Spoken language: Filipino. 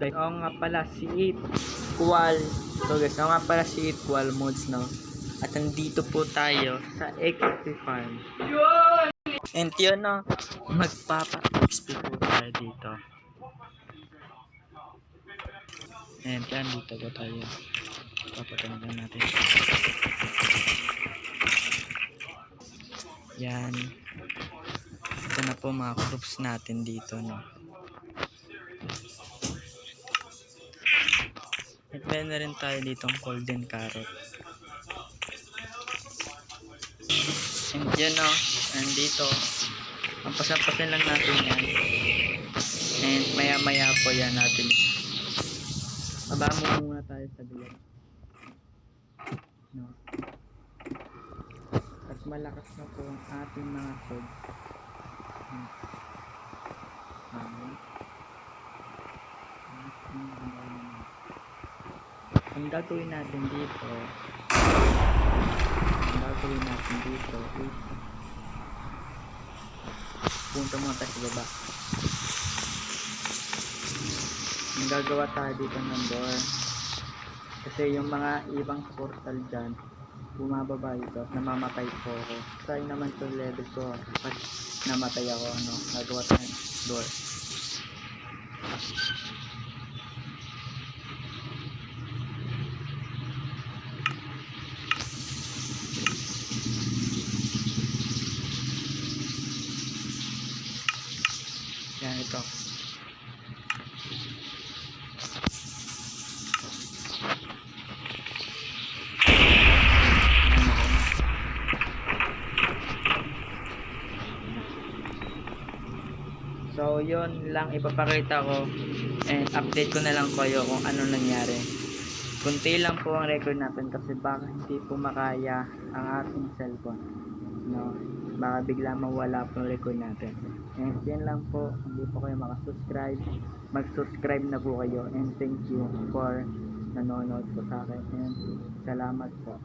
Guys, ako nga pala si It Qual. So guys, ako nga pala si It Qual Mods, no? At nandito po tayo sa XP Farm. And yun, no? Magpapa-XP po tayo dito. And yan, dito po tayo. Papatanigan natin. Yan. Ito na po mga crops natin dito, no? At meron na rin tayo ditong golden carrot. And yun, no? And dito, pampasampasin lang natin yan. And maya maya po yan natin. Baba mo muna tayo sa dulo. No? At malakas na po ang ating mga sod. Ang gagawin natin dito is punta muna tayo sa baba. Ang gagawa tayo dito ng door kasi yung mga ibang portal dyan bumababa ito, namamatay po ako. Sayang naman to level ko pag namatay ako, ano, gagawa tayo ng door. Yan, ito. So, yun lang ipapakita ko and update ko na lang kayo kung ano nangyari. Kunti lang po ang record natin kasi baka hindi po makaya ang ating cellphone. No? Baka bigla mawala po ang record natin. And yan lang po, hindi po kayo makasubscribe. Mag-subscribe na po kayo and thank you for nanonood po sa akin and salamat po.